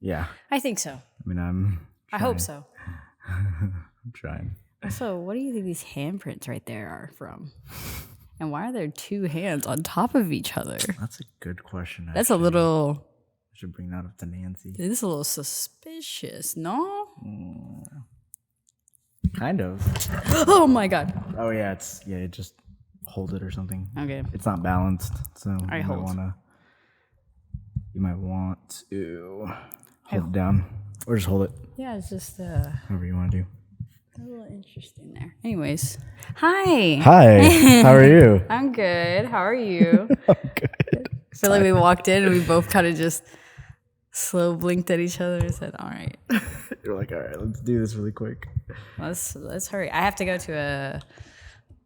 Yeah. I think so. I mean, I hope so. I'm trying. So, what do you think these handprints right there are from? And why are there two hands on top of each other? That's a good question. Actually. That's a little. I should bring that up to Nancy. This is a little suspicious, no? Kind of. Oh my god. Oh yeah, just hold it or something. Okay. It's not balanced, so I you hold. might want to hold it down or just hold it. Yeah, it's just However you want to do. a little interesting there. Anyways, hi. Hi. How are you? I'm good. How are you? I'm good. I feel like we walked in and we both kind of just slow blinked at each other and said, "All right, You're like, all right, let's do this really quick. let's hurry." I have to go to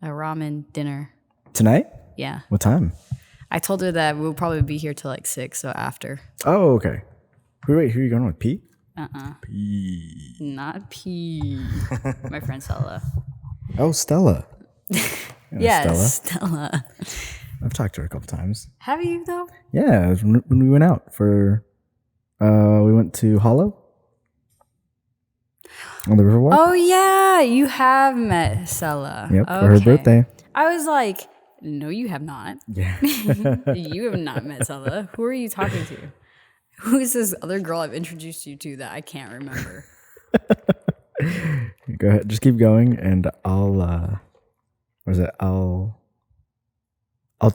a ramen dinner. Tonight? Yeah, What time? I told her that we'll probably be here till like 6, so after. Oh, okay. Wait, who are you going with? Pete? Pete. Not P. My friend Stella. Oh, Stella. Yes, Stella. I've talked to her a couple times. Have you though? Yeah, it was when we went out for, we went to Hollow on the Riverwalk. Oh yeah, you have met Stella. Yep, for her birthday. I was like, no, you have not. Yeah. You have not met Stella. Who are you talking to? Who is this other girl I've introduced you to that I can't remember? Go ahead, just keep going, and I'll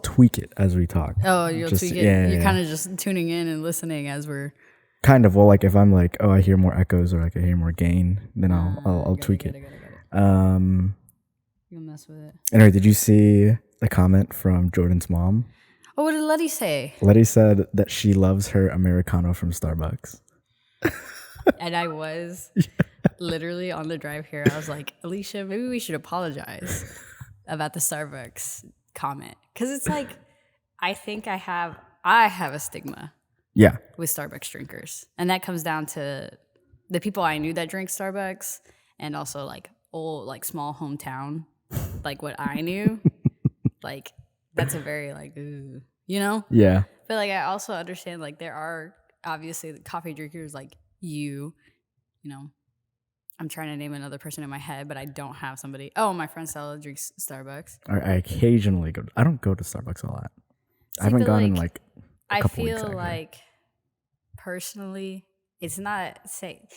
tweak it as we talk. Oh, you'll Just- tweak it. yeah, You're yeah. kind of just tuning in and listening as we're. Kind of. Well, like if I'm like, oh, I hear more echoes or like I hear more gain, then I'll tweak it. You'll mess with it. Anyway, did you see the comment from Jordan's mom? Oh, what did Letty say? Letty said that she loves her Americano from Starbucks. And I was literally on the drive here. I was like, Alicia, maybe we should apologize about the Starbucks comment. Because it's like, I think I have a stigma Yeah. with Starbucks drinkers. And that comes down to the people I knew that drink Starbucks and also like old, like small hometown, like what I knew. Like, that's a very like, ooh, you know? Yeah. But like, I also understand like there are obviously the coffee drinkers like you know. I'm trying to name another person in my head, but I don't have somebody. Oh, my friend Stella drinks Starbucks. I occasionally go. I don't go to Starbucks a lot. See, I haven't but, gone in like, like a couple weeks. I feel Actually. like personally, it's not say.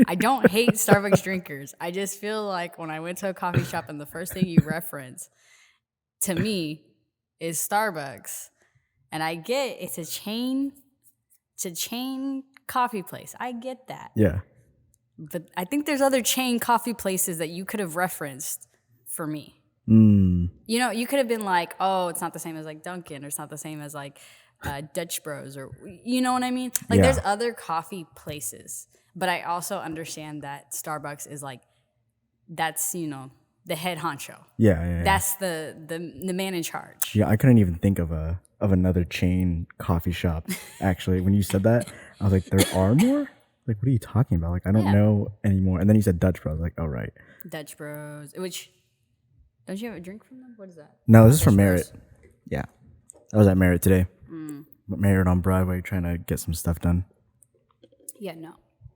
I don't hate Starbucks drinkers. I just feel like when I went to a coffee shop and the first thing you reference to me is Starbucks, and I get it's a chain coffee place. I get that. Yeah. But I think there's other chain coffee places that you could have referenced for me. Mm. You know, you could have been like, oh, it's not the same as like Dunkin', or it's not the same as like Dutch Bros, or you know what I mean? Like Yeah. there's other coffee places. But I also understand that Starbucks is like, that's, you know, the head honcho. Yeah. That's the man in charge. Yeah, I couldn't even think of another chain coffee shop. Actually, when you said that, I was like, there are more? Like, what are you talking about? Like, I don't know anymore. And then you said Dutch Bros. I was like, oh, right. Dutch Bros, which, don't you have a drink from them? What is that? No, this is Dutch from Bros? Merritt. Yeah. I was at Merritt today. Merritt on Broadway trying to get some stuff done. Yeah, no.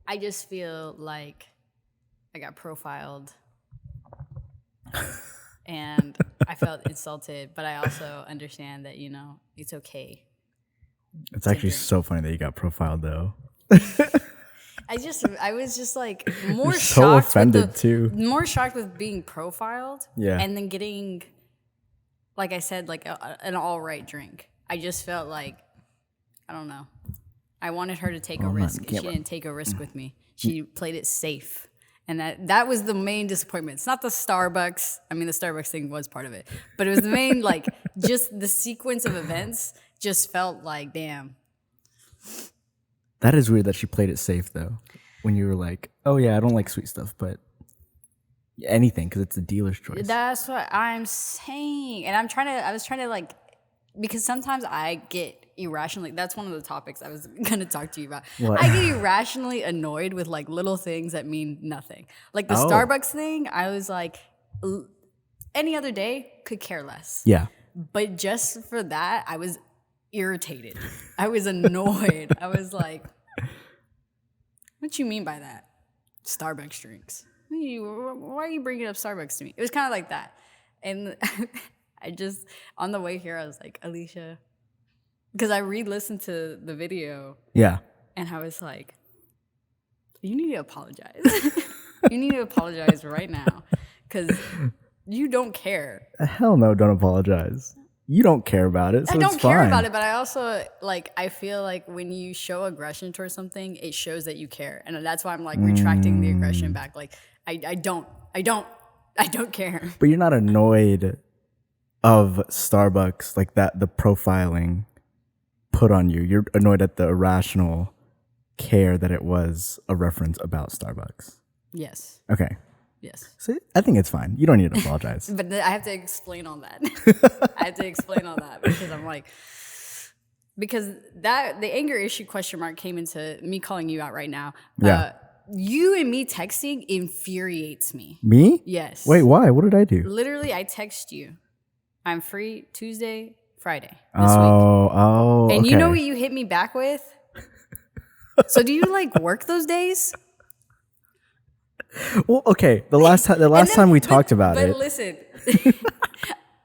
I just feel like I got profiled and I felt insulted, but I also understand that, you know, it's okay. It's actually so funny that you got profiled, though. I was just like more You're so shocked offended, with too. More shocked with being profiled, Yeah. and then getting, like I said, like an all right drink. I just felt like, I don't know. I wanted her to take a risk. She didn't take a risk with me. She played it safe. And that was the main disappointment. It's not the Starbucks. I mean, the Starbucks thing was part of it. But it was the main, like, just the sequence of events just felt like, damn. That is weird that she played it safe, though. When you were like, oh, yeah, I don't like sweet stuff, but anything, because it's the dealer's choice. That's what I'm saying. And I was trying to, like, because sometimes I get irrationally, that's one of the topics I was going to talk to you about. What? I get irrationally annoyed with like little things that mean nothing. Like the Oh. Starbucks thing, I was like, any other day could care less. Yeah. But just for that, I was irritated. I was annoyed. I was like, what you mean by that? Starbucks drinks. Why are you bringing up Starbucks to me? It was kind of like that. And I just, on the way here, I was like, Alicia, because I re-listened to the video. Yeah. And I was like, you need to apologize. You need to apologize right now because you don't care. Hell no, don't apologize. You don't care about it, so I don't it's care fine. about it, but I also like. I feel like when you show aggression towards something, it shows that you care, and that's why I'm like retracting the aggression back. Like I don't care. But you're not annoyed of Starbucks like that. The profiling put on you. You're annoyed at the irrational care that it was a reference about Starbucks. Yes. Okay. Yes. So I think it's fine. You don't need to apologize. But I have to explain all that. I have to explain all that because I'm like, because that the anger issue question mark came into me calling you out right now. Yeah. You and me texting infuriates me. Me? Yes. Wait, why? What did I do? Literally, I text you. I'm free Tuesday, Friday this week. Oh, And okay. you know what you hit me back with? So do you like work those days? Well, okay. The last time we talked about it. But listen,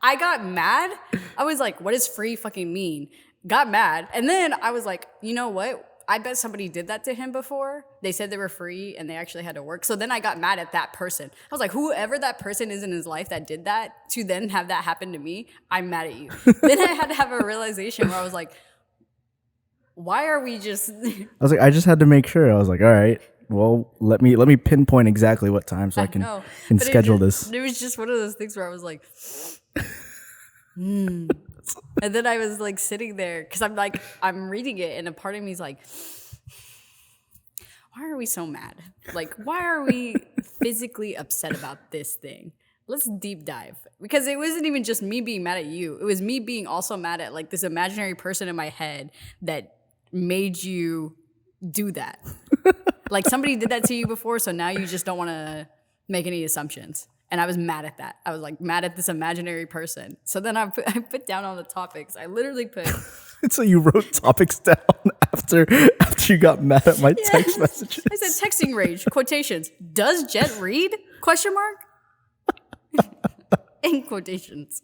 I got mad. I was like, what does free fucking mean? Got mad. And then I was like, you know what? I bet somebody did that to him before. They said they were free and they actually had to work. So then I got mad at that person. I was like, whoever that person is in his life that did that, to then have that happen to me, I'm mad at you. Then I had to have a realization where I was like, why are we just... I was like, I just had to make sure. I was like, all right. Well, let me pinpoint exactly what time so I can schedule this. It was just one of those things where I was like, And then I was like sitting there because I'm reading it and a part of me is like, why are we so mad? Like, why are we physically upset about this thing? Let's deep dive because it wasn't even just me being mad at you. It was me being also mad at like this imaginary person in my head that made you do that. Like somebody did that to you before, so now you just don't want to make any assumptions. And I was mad at that. I was like mad at this imaginary person. So then I put down all the topics. I literally put. So you wrote topics down after you got mad at my text messages. I said texting rage, quotations. Does Jet read? Question mark. In quotations.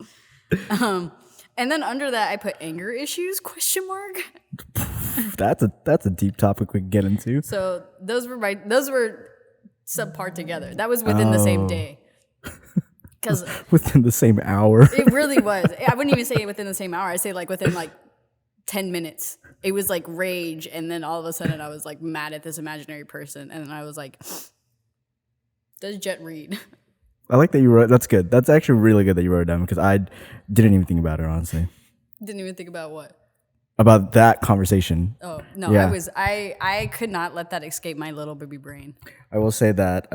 And then under that I put anger issues? Question mark. That's a deep topic we can get into. So those were subpar together. That was within the same day. Because within the same hour. It really was. I wouldn't even say within the same hour. I'd say like within like 10 minutes. It was like rage, and then all of a sudden I was like mad at this imaginary person, and then I was like, does Jet read? I like that you wrote. That's good. That's actually really good that you wrote it down because I didn't even think about it, honestly. Didn't even think about what? About that conversation. Oh, no, yeah. I could not let that escape my little baby brain. I will say that.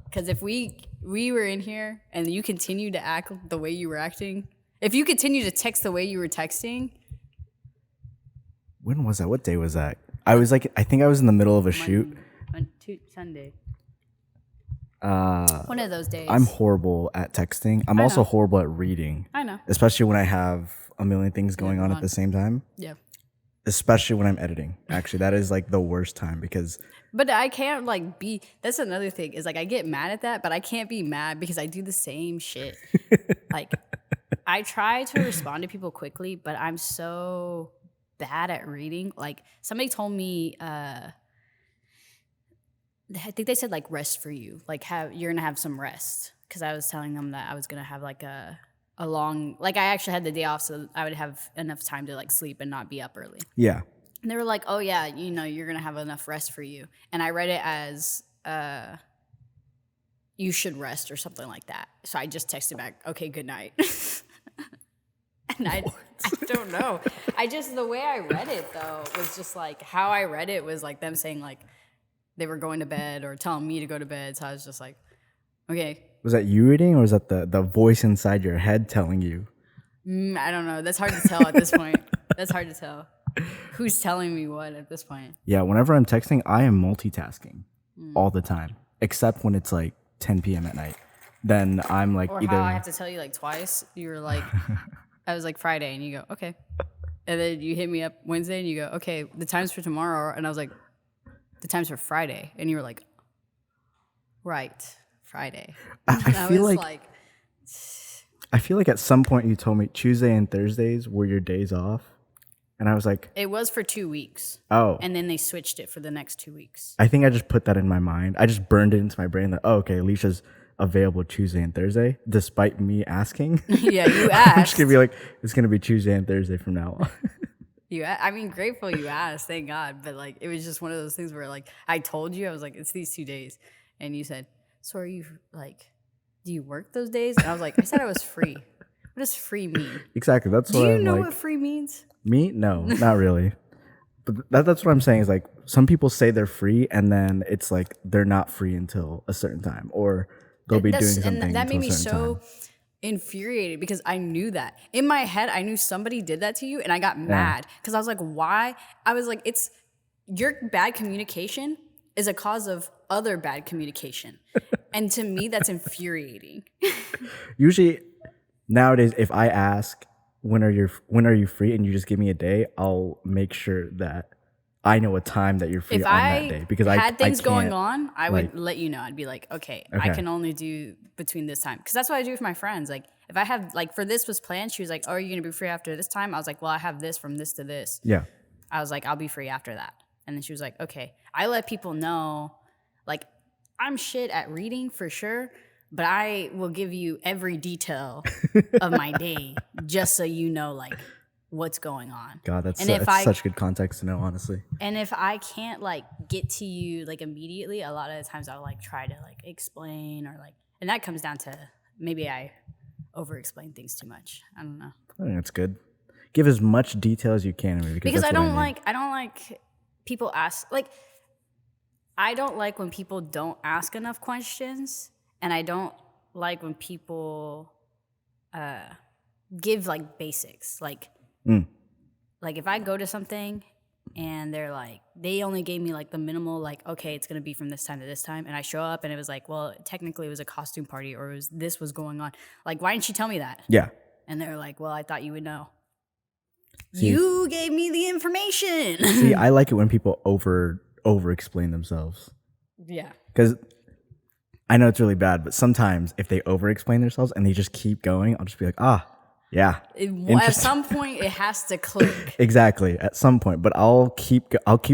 Because if we were in here and you continue to act the way you were acting, if you continue to text the way you were texting. When was that? What day was that? I think I was in the middle of a shoot. Sunday. One of those days. I'm horrible at texting. I'm also horrible at reading. I know. Especially when I have a million things going on at the same time. Yeah. Especially when I'm editing. Actually, that is like the worst time because. But I can't like be. That's another thing is like I get mad at that, but I can't be mad because I do the same shit. Like I try to respond to people quickly, but I'm so bad at reading. Like somebody told me. I think they said like rest for you, like you're gonna have some rest because I was telling them that I was gonna have like a long, like I actually had the day off so I would have enough time to like sleep and not be up early. Yeah. And they were like, oh yeah, you're gonna have enough rest for you, and I read it as you should rest or something like that. So I just texted back, okay, good night. And I don't know. The way I read it though was just like how I read it was like them saying like they were going to bed or telling me to go to bed. So I was just like, okay. Was that you reading or was that the voice inside your head telling you? I don't know. That's hard to tell at this point. That's hard to tell. Who's telling me what at this point? Yeah, whenever I'm texting, I am multitasking all the time, except when it's like 10 p.m. at night. Then I'm like or either. How I have to tell you like twice. You were like, I was like Friday, and you go, okay. And then you hit me up Wednesday and you go, okay, the times for tomorrow. And I was like, the times for Friday. And you were like, right, Friday. I feel like I feel like at some point you told me Tuesday and Thursdays were your days off. And I was like, it was for 2 weeks. oh. And then they switched it for the next 2 weeks. I think I just put that in my mind. I just burned it into my brain that, oh, okay, Alicia's available Tuesday and Thursday, despite me asking. Yeah, you asked. I'm just going to be like, it's going to be Tuesday and Thursday from now on. I mean, grateful you asked, thank God. But like, it was just one of those things where like, I told you, I was like, it's these 2 days. And you said, so are you like, do you work those days? And I was like, I said I was free. What does free mean? Exactly. That's what Do you I'm know like, what free means? Me? No, not really. But that's what I'm saying is like some people say they're free and then it's like they're not free until a certain time or they'll be doing something and that made until me a certain so time. infuriated because I knew that. In my head, I knew somebody did that to you and I got mad because I was like, why? I was like, it's your bad communication is a cause of other bad communication. And to me, that's infuriating. Usually nowadays, if I ask when are you free and you just give me a day, I'll make sure that I know a time that you're free If on that day because I had things I going can't, on, I like- would let you know. I'd be like, okay, I can only do between this time because that's what I do with my friends. Like if I have like for this was planned, she was like, oh, are you gonna be free after this time? I was like, well, I have this from this to this. Yeah. I was like, I'll be free after that. And then she was like, okay. I let people know, like, I'm shit at reading for sure, but I will give you every detail of my day just so you know, like, what's going on. God, that's and such good context to know, honestly. And if I can't, like, get to you, like, immediately, a lot of the times I'll, like, try to, like, explain or, like, and that comes down to maybe I over-explain things too much. I don't know. I think that's good. Give as much detail as you can. Because I don't like people ask, like, I don't like when people don't ask enough questions, and I don't like when people give like basics. Like if I go to something and they're like, they only gave me like the minimal, like, okay, it's gonna be from this time to this time, and I show up and it was like, well, technically it was a costume party or this was going on. Like, why didn't you tell me that? Yeah. And they're like, well, I thought you would know. See, you gave me the information. See, I like it when people over explain themselves. Yeah. Because I know it's really bad, but sometimes if they over explain themselves and they just keep going, I'll just be like, yeah. At some point it has to click. Exactly. At some point. But I'll keep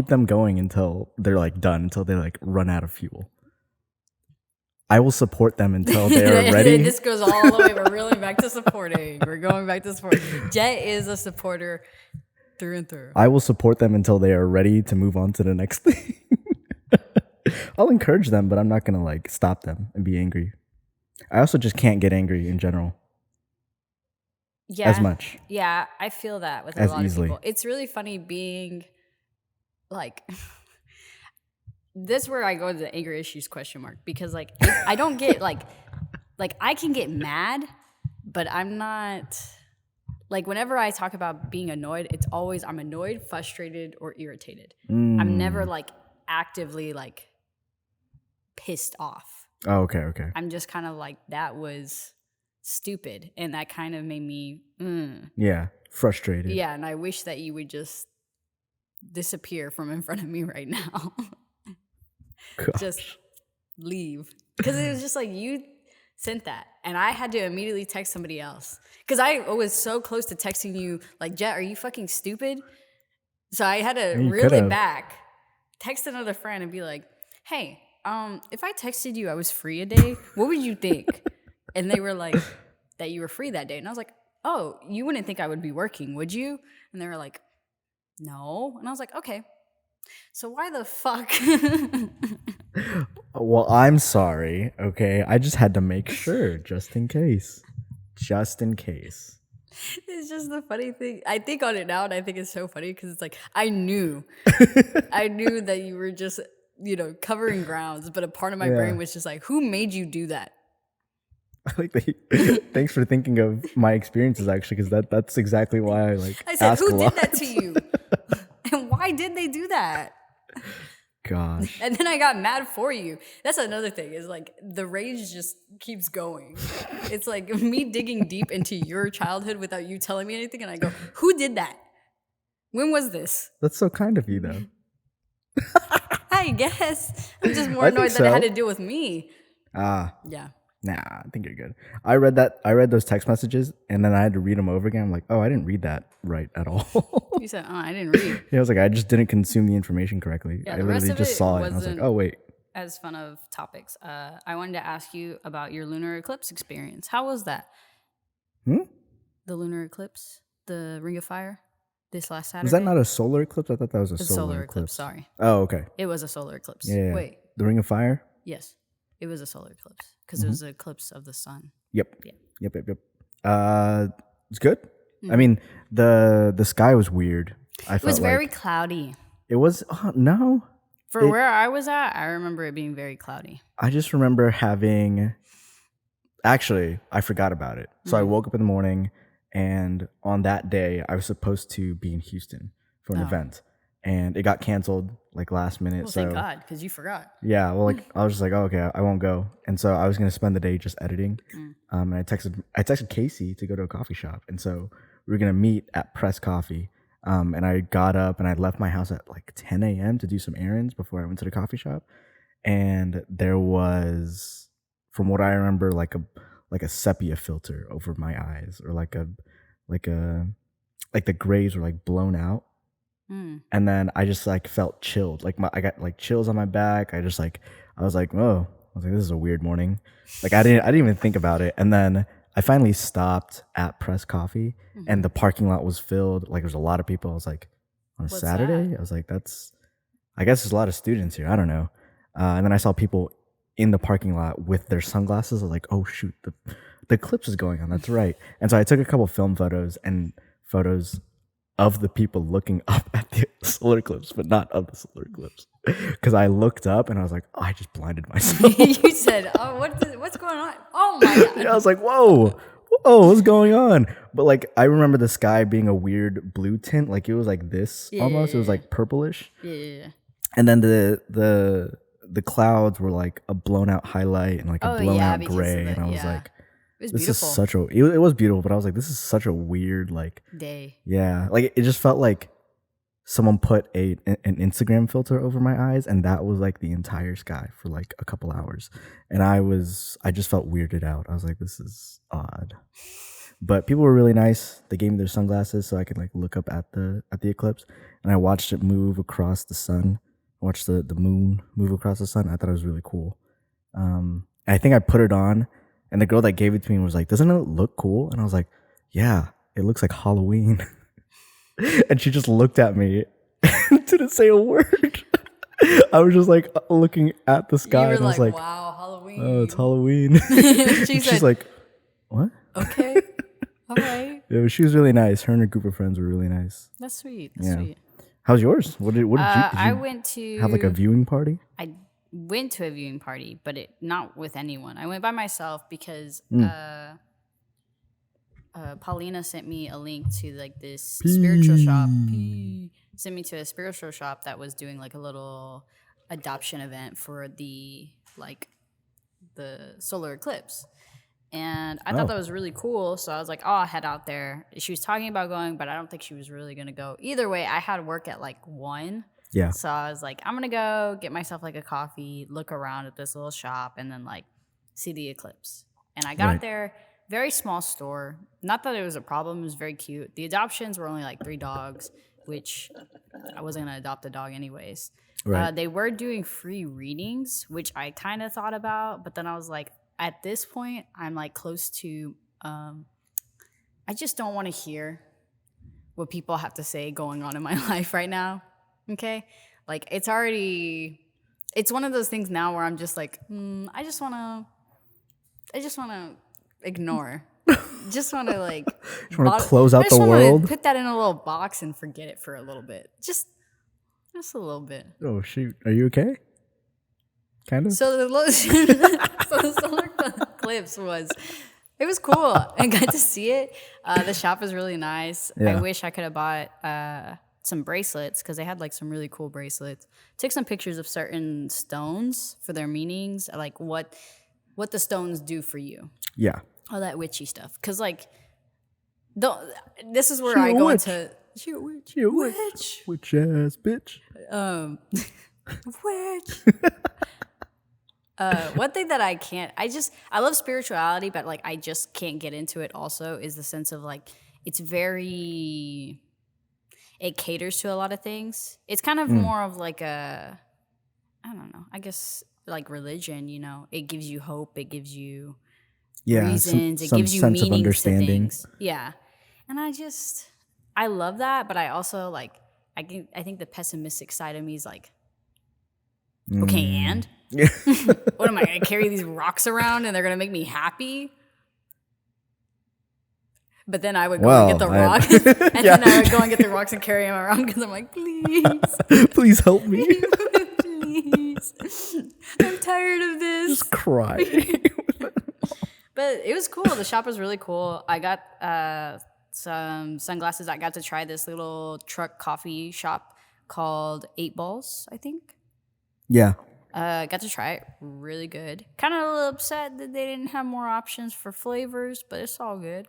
them going until they're like done, until they like run out of fuel. I will support them until they're ready. This goes all the way. We're really back to supporting. We're going back to supporting. Jet is a supporter through and through. I will support them until they are ready to move on to the next thing. I'll encourage them, but I'm not going to like stop them and be angry. I also just can't get angry in general. Yeah. As much. Yeah, I feel that with as a lot easily. of people. It's really funny being like... This is where I go to the anger issues question mark because like I don't get like I can get mad, but I'm not like whenever I talk about being annoyed, it's always I'm annoyed, frustrated, or irritated. I'm never like actively like pissed off. Oh, okay. I'm just kind of like that was stupid, and that kind of made me Yeah, frustrated. Yeah, and I wish that you would just disappear from in front of me right now. Gosh. Just leave. Because it was just like you sent that. And I had to immediately text somebody else. Because I was so close to texting you, like, Jet, are you fucking stupid? So I had to reel it back, text another friend and be like, hey, if I texted you I was free a day, what would you think? And they were like, that you were free that day. And I was like, oh, you wouldn't think I would be working, would you? And they were like, no. And I was like, okay. So why the fuck? Well, I'm sorry. Okay, I just had to make sure, just in case. Just in case. It's just the funny thing. I think on it now, and I think it's so funny because it's like I knew that you were just covering grounds, but a part of my brain was just like, who made you do that? Thanks for thinking of my experiences, actually, because that's exactly why I said, ask who a lot. did that to you? And why did they do that? Gosh. And then I got mad for you. That's another thing is like the rage just keeps going. It's like me digging deep into your childhood without you telling me anything. And I go, who did that? When was this? That's so kind of you, though. I guess. I'm just more I annoyed think that it had so. to do with me. Ah, Yeah. nah, I think you're good. I read those text messages, and then I had to read them over again. I'm like, oh, I didn't read that right at all. You said, I didn't read. Yeah, I was like, I just didn't consume the information correctly. Yeah, I the rest literally of just it saw it, and I was like, wasn't oh, wait. as fun of topics. I wanted to ask you about your lunar eclipse experience. How was that? Hmm? The lunar eclipse? The Ring of Fire? This last Saturday? Was that not a solar eclipse? I thought that was a It's solar eclipse, eclipse. sorry. Oh, okay. It was a solar eclipse. Yeah. Wait. The Ring of Fire? Yes. It was a solar eclipse because it was an eclipse of the sun. Yep. Yeah. Yep. It's good. I mean, the sky was weird. It was very cloudy. It was no. For where I was at, I remember it being very cloudy. I just remember having. Actually, I forgot about it. So I woke up in the morning, and on that day, I was supposed to be in Houston for an event, and it got canceled like last minute. Well, so thank God, because you forgot. yeah, well, like I was just like, oh, okay, I won't go, and so I was gonna spend the day just editing. And I texted Casey to go to a coffee shop, and so we were gonna meet at Press Coffee. And I got up and I left my house at like 10 a.m. to do some errands before I went to the coffee shop. And there was, from what I remember, like a sepia filter over my eyes, or like the grays were like blown out. And then I just like felt chilled. Like I got like chills on my back. I was like, whoa. I was like, this is a weird morning. Like I didn't even think about it. And then I finally stopped at Press Coffee, and the parking lot was filled. Like there's a lot of people. I was like, on a What's Saturday? that? I was like, I guess there's a lot of students here. I don't know. And then I saw people in the parking lot with their sunglasses. I was like, oh shoot, the eclipse is going on. That's right. And so I took a couple film photos of the people looking up at the solar eclipse, but not of the solar eclipse. Because I looked up and I was like, oh, I just blinded myself. You said, "Oh, what's going on?" Oh my God! Yeah, I was like, whoa, what's going on? But like, I remember the sky being a weird blue tint. Like it was like this almost. It was like purplish. Yeah. And then the clouds were like a blown out highlight and like a blown out gray. And I was like, it was this beautiful. is such a. It was beautiful, but I was like, this is such a weird like day. Yeah, like it just felt like someone put an Instagram filter over my eyes, and that was like the entire sky for like a couple hours. And I just felt weirded out. I was like, this is odd. But people were really nice. They gave me their sunglasses so I could like look up at the eclipse, and I watched it move across the sun. I watched the moon move across the sun. I thought it was really cool. I think I put it on, and the girl that gave it to me was like, doesn't it look cool? And I was like, yeah, it looks like Halloween. And she just looked at me and didn't say a word. I was just like looking at the sky, You were and I was like, wow, Halloween. oh, it's Halloween. She's like, what? Okay, all right. Yeah, she was really nice. Her and her group of friends were really nice. That's sweet. That's sweet. How's yours? What did you I went to have like a viewing party? I went to a viewing party, but not with anyone. I went by myself because Paulina sent me a link to like this spiritual shop. Sent me to a spiritual shop that was doing like a little adoption event for the solar eclipse. And I thought that was really cool. So I was like, oh, I'll head out there. She was talking about going, but I don't think she was really going to go. Either way, I had work at like 1. Yeah. So I was like, I'm going to go get myself like a coffee, look around at this little shop, and then like see the eclipse. And I got there, very small store. Not that it was a problem. It was very cute. The adoptions were only like 3 dogs, which I wasn't going to adopt a dog anyways. Right. They were doing free readings, which I kind of thought about. But then I was like, at this point, I'm like close to, I just don't want to hear what people have to say going on in my life right now. Okay? Like it's one of those things now where I'm just like, I just want to ignore. Just want to like, close out the world. Put that in a little box and forget it for a little bit. Just a little bit. Oh shoot. Are you okay? Kind of. So the solar eclipse was cool. I got to see it. The shop is really nice. Yeah. I wish I could have bought some bracelets because they had like some really cool bracelets. Took some pictures of certain stones for their meanings, like what the stones do for you. Yeah. All that witchy stuff. Because like, this is where I go into. She a witch. You Witch. Witch ass bitch. Witch. One thing that I love spirituality, but like I just can't get into it also is the sense of like it caters to a lot of things. It's kind of more of like I don't know, I guess like religion, you know. It gives you hope, it gives you reasons, it gives you sense of meanings to understanding. things. Yeah. And I love that, but I also like I think the pessimistic side of me is like, okay, and what am I gonna carry these rocks around and they're gonna make me happy? But then I would go and get the rocks, and then I would go and get the rocks and carry them around because I'm like, please, please help me. Please, I'm tired of this. Just cry. But it was cool. The shop was really cool. I got some sunglasses. I got to try this little truck coffee shop called 8 Balls, I think. Yeah. Got to try it. Really good. Kind of a little upset that they didn't have more options for flavors, but it's all good.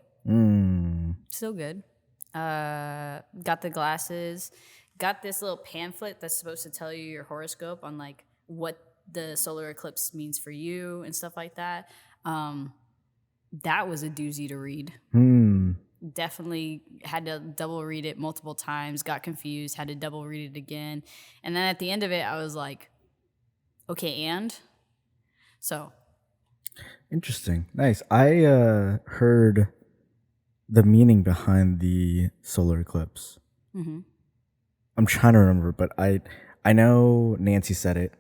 Still good. Got the glasses. Got this little pamphlet that's supposed to tell you your horoscope on like what the solar eclipse means for you and stuff like that. That was a doozy to read. Definitely had to double read it multiple times. Got confused. Had to double read it again. And then at the end of it, I was like, okay, and? So. Interesting. Nice. I heard the meaning behind the solar eclipse. Mm-hmm. I'm trying to remember, but I know Nancy said it,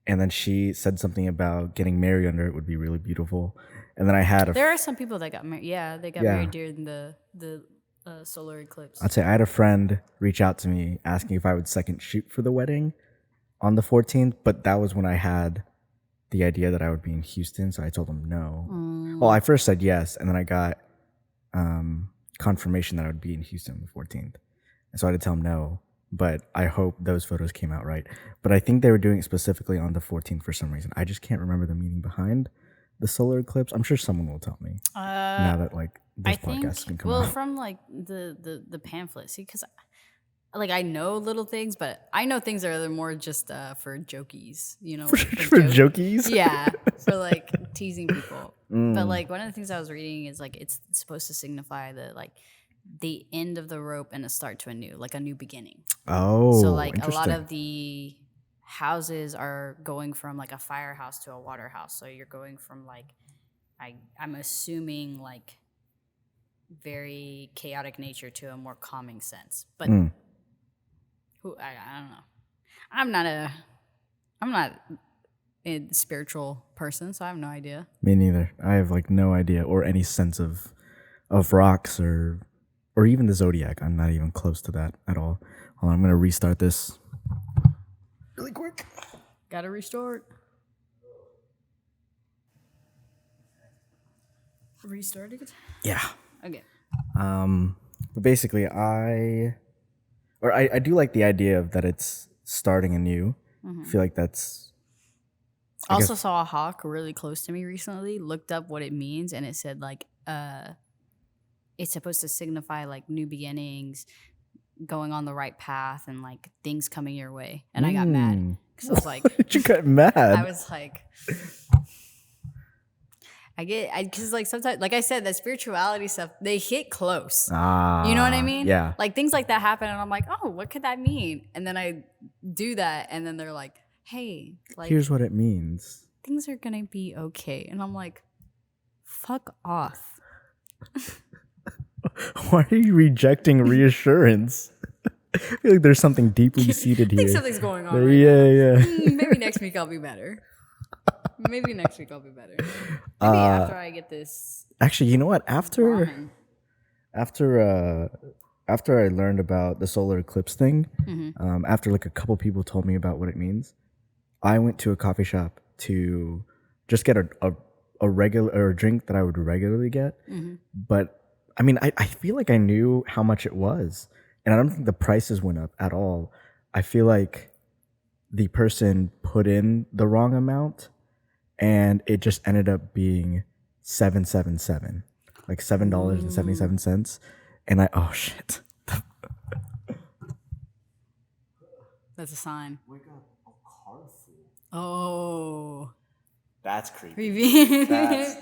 and then she said something about getting married under it would be really beautiful. And then I had there are some people that got married. Yeah, they got married during the solar eclipse. I'd say I had a friend reach out to me asking if I would second shoot for the wedding on the 14th, but that was when I had the idea that I would be in Houston, so I told him no. Well, I first said yes, and then I got confirmation that I would be in Houston on the 14th. And so I had to tell him no, but I hope those photos came out right. But I think they were doing it specifically on the 14th for some reason. I just can't remember the meaning behind the solar eclipse. I'm sure someone will tell me now that like this podcast can come out. Well, from like the pamphlet, see, because like I know little things, but I know things that are more just for jokies, you know, for jokies. Yeah, for like teasing people. But like one of the things I was reading is like it's supposed to signify the end of the rope and a start to a new beginning. Oh, so like a lot of the houses are going from like a firehouse to a water house. So you're going from like I'm assuming like very chaotic nature to a more calming sense. But I don't know. I'm not a spiritual person, so I have no idea. Me neither. I have like no idea or any sense of rocks or even the zodiac. I'm not even close to that at all. Hold on, I'm gonna restart this really quick. Gotta restart. Restart it? Yeah. Okay. But basically I do like the idea of that it's starting anew. I feel like that's also saw a hawk really close to me recently, looked up what it means, and it said like it's supposed to signify like new beginnings, going on the right path, and like things coming your way. And I got mad because I was like, you got mad? I was like, because like sometimes, like I said, that spirituality stuff, they hit close. You know what I mean? Yeah. Like things like that happen, and I'm like, oh, what could that mean? And then I do that, and then they're like, hey, like here's what it means. Things are gonna be okay, and I'm like, fuck off. Why are you rejecting reassurance? I feel like there's something deeply seated here. I think something's going on. Right yeah. Maybe next week I'll be better. Maybe after I get this. Actually, you know what? After I learned about the solar eclipse thing, after like a couple people told me about what it means, I went to a coffee shop to just get a regular or a drink that I would regularly get. But I mean, I feel like I knew how much it was, and I don't think the prices went up at all. I feel like the person put in the wrong amount, and it just ended up being $7.77, like $7.77. And oh shit, That's a sign. Wake up, a card full. Oh. That's creepy. Creepy.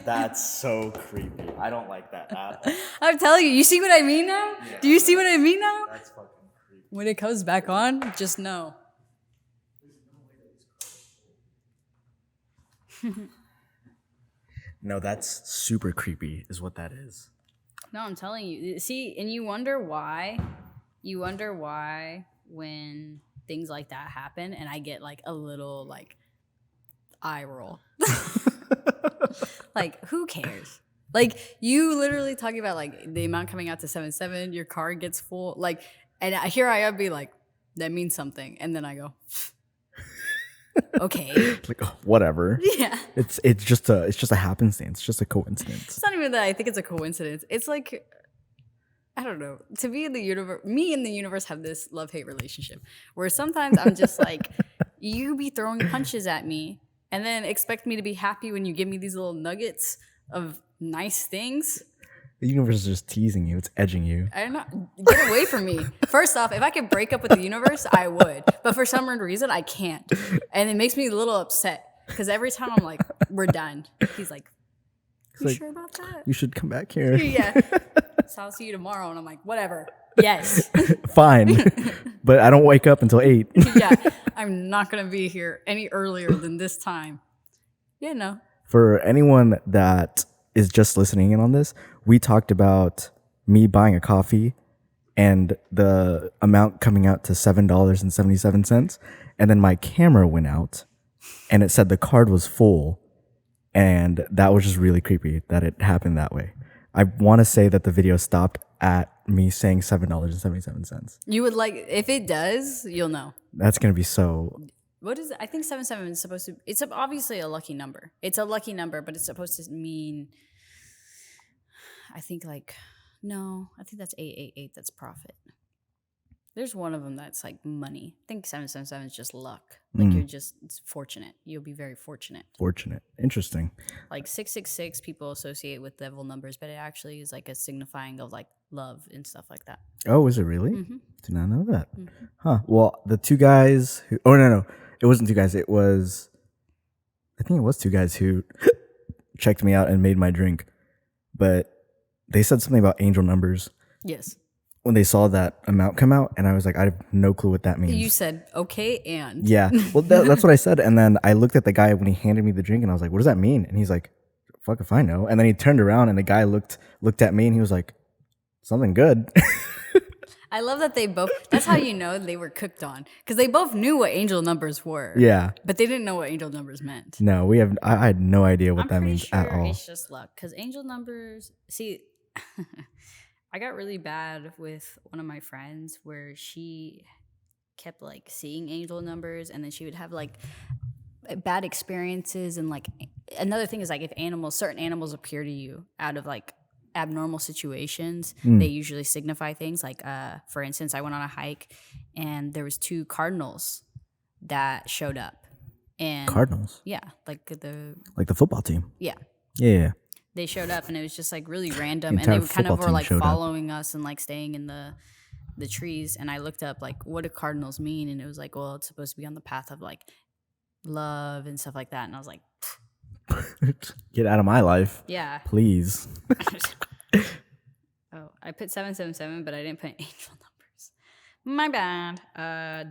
That's so creepy. I don't like that at all. I'm telling you, you see what I mean now? Yeah, Do you see what I mean now? That's fucking creepy. When it comes back on, just know. No, that's super creepy is what that is. No, I'm telling you. See, and you wonder why. You wonder why when things like that happen and I get like a little like eye roll. Like, who cares? Like, you literally talking about like the amount coming out to 7.7, your car gets full. Like, and here I am be like, that means something. And then I go, okay. Like, oh, whatever. Yeah. It's just a happenstance. It's just a coincidence. It's not even that I think it's a coincidence. It's like, I don't know. To be in the universe, me and the universe have this love-hate relationship where sometimes I'm just like, you be throwing punches at me and then expect me to be happy when you give me these little nuggets of nice things. The universe is just teasing you. It's edging you. I don't know. Get away from me. First off, if I could break up with the universe, I would. But for some reason, I can't. And it makes me a little upset because every time I'm like, we're done. He's like, you sure about that? You should come back here. Yeah. So I'll see you tomorrow. And I'm like, whatever. Yes. Fine. But I don't wake up until 8. Yeah. I'm not going to be here any earlier than this time. Yeah, no. For anyone that is just listening in on this, we talked about me buying a coffee and the amount coming out to $7.77. And then my camera went out and it said the card was full. And that was just really creepy that it happened that way. I want to say that the video stopped at me saying $7.77. You would like, if it does, you'll know. That's going to be so... What is it? I think 7.7 is supposed to, it's obviously a lucky number. It's a lucky number, but it's supposed to mean, I think like, no, I think that's 888. That's profit. There's one of them that's like money. I think 777 is just luck. Like you're just fortunate. You'll be very fortunate. Fortunate. Interesting. Like 666 people associate with devil numbers, but it actually is like a signifying of like love and stuff like that. Oh, is it really? Mm-hmm. Did not know that. Mm-hmm. Huh. Well, the two guys who... Oh, no. It wasn't two guys. It was... I think it was two guys who checked me out and made my drink. But they said something about angel numbers. Yes. When they saw that amount come out, and I was like, I have no clue what that means. You said, okay, and. Yeah. Well, that's what I said. And then I looked at the guy when he handed me the drink, and I was like, what does that mean? And he's like, fuck if I know. And then he turned around, and the guy looked at me, and he was like, something good. I love that they both, that's how you know they were cooked on. Because they both knew what angel numbers were. Yeah. But they didn't know what angel numbers meant. No, I had no idea what that means at all. It's just luck. Because angel numbers, see, I got really bad with one of my friends where she kept like seeing angel numbers and then she would have like bad experiences. And like another thing is like if certain animals appear to you out of like abnormal situations, they usually signify things. Like for instance, I went on a hike and there was 2 cardinals that showed up. And Cardinals? Yeah, like the football team. Yeah. Yeah. They showed up and it was just like really random, and they kind of were like following us and like staying in the trees. And I looked up like what do cardinals mean, and it was like, well, it's supposed to be on the path of like love and stuff like that. And I was like, get out of my life. Yeah. Please. Oh, I put 777, but I didn't put angel numbers. My bad.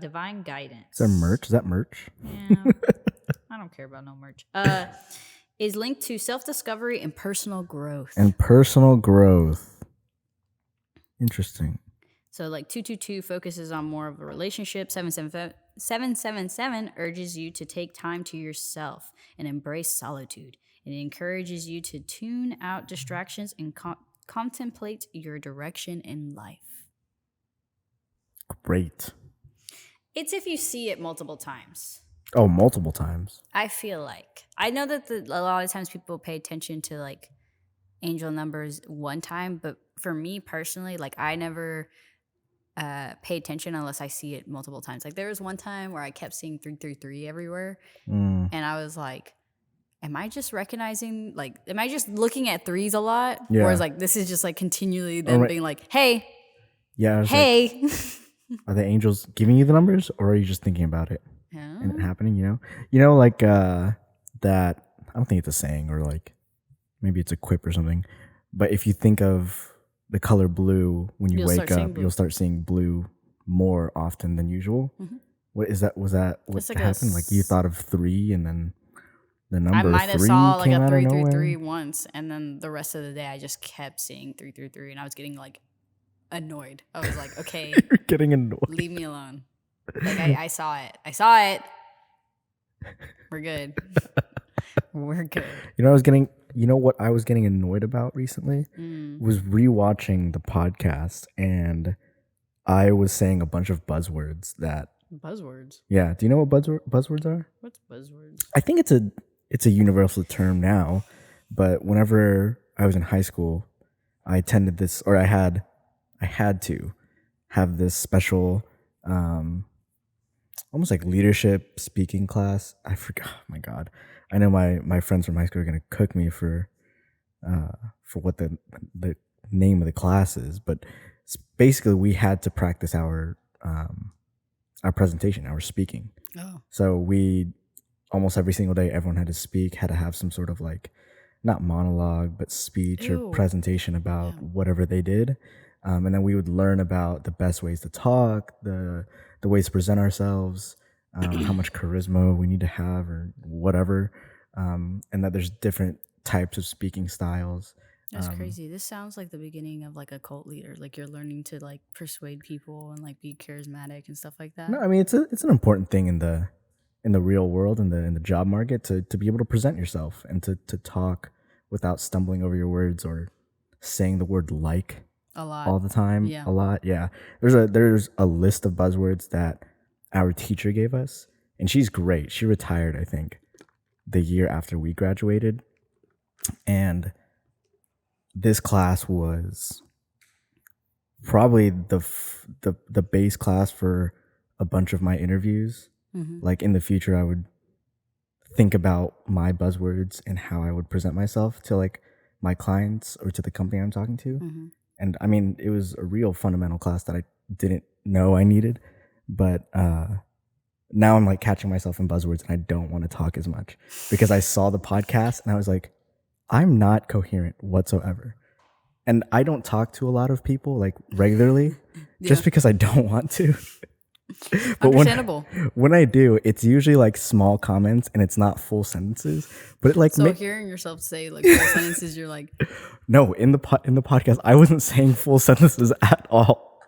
Divine guidance. Is there merch? Is that merch? Yeah. I don't care about no merch. Is linked to self-discovery and personal growth. Interesting. So like 222 focuses on more of a relationship. 777 urges you to take time to yourself and embrace solitude. It encourages you to tune out distractions and contemplate your direction in life. Great. It's if you see it multiple times. Oh, multiple times. I feel like. I know that a lot of times people pay attention to like angel numbers one time, but for me personally, like I never pay attention unless I see it multiple times. Like there was one time where I kept seeing 333 everywhere, and I was like, am I just recognizing, like, am I just looking at threes a lot? Yeah. Or is like, this is just like continually them being like, hey. Yeah. Hey. Are the angels giving you the numbers, or are you just thinking about it and it happening? Like that. I don't think it's a saying, or like maybe it's a quip or something. But if you think of the color blue when you wake up, you'll start seeing blue more often than usual. What is that? Was that what happened? Like you thought of 3, and then the number 3 I might have saw like came a out 3 of through nowhere? 3 once, and then the rest of the day I just kept seeing 3 through 3, and I was getting like annoyed. I was like, okay, You're getting annoyed. Leave me alone. Like I saw it. I saw it. We're good. We're good. What I was getting annoyed about recently was rewatching the podcast, and I was saying a bunch of buzzwords that. Buzzwords? Yeah. Do you know what buzzwords are? What's buzzwords? I think it's a universal term now, but whenever I was in high school, I attended this, or I had to have this special, almost like leadership speaking class. I forgot. Oh my God. I know my friends from high school are going to cook me for what the name of the class is, but basically we had to practice our presentation, our speaking. Oh. So we almost every single day, everyone had to speak, had to have some sort of like, not monologue, but speech or presentation about whatever they did. And then we would learn about the best ways to talk, the ways to present ourselves, how much charisma we need to have or whatever. And that there's different types of speaking styles. That's crazy. This sounds like the beginning of like a cult leader. Like you're learning to like persuade people and like be charismatic and stuff like that. No, I mean it's an important thing in the real world, in the job market, to be able to present yourself and to talk without stumbling over your words or saying the word like a lot all the time. Yeah. A lot. Yeah. There's a list of buzzwords that our teacher gave us, and she's great. She retired, I think, the year after we graduated, and this class was probably the base class for a bunch of my interviews. Like in the future, I would think about my buzzwords and how I would present myself to like my clients or to the company I'm talking to. And I mean, it was a real fundamental class that I didn't know I needed, but now I'm like catching myself in buzzwords and I don't want to talk as much because I saw the podcast and I was like, I'm not coherent whatsoever. And I don't talk to a lot of people like regularly just because I don't want to. But understandable. When I do, it's usually like small comments and it's not full sentences. But it like hearing yourself say like full sentences, you're like, no, in the podcast, I wasn't saying full sentences at all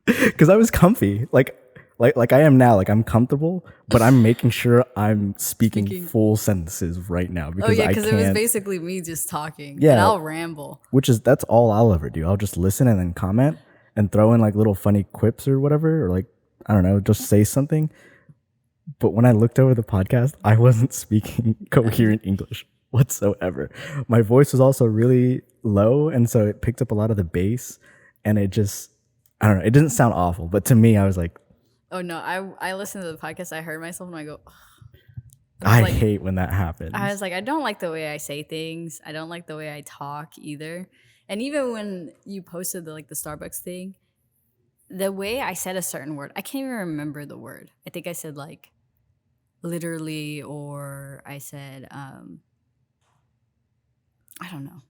because I was comfy, like I am now. Like I'm comfortable, but I'm making sure I'm speaking full sentences right now because because it was basically me just talking. Yeah, and I'll ramble. That's all I'll ever do. I'll just listen and then comment and throw in like little funny quips or whatever, or like, I don't know, just say something. But when I looked over the podcast, I wasn't speaking coherent English whatsoever. My voice was also really low, and so it picked up a lot of the bass, and it just, I don't know, it didn't sound awful, but to me, I was like, oh no, I listened to the podcast, I heard myself, and I go, I hate when that happens. I was like, I don't like the way I say things. I don't like the way I talk either. And even when you posted the Starbucks thing, the way I said a certain word, I can't even remember the word. I think I said like literally, or I said, I don't know.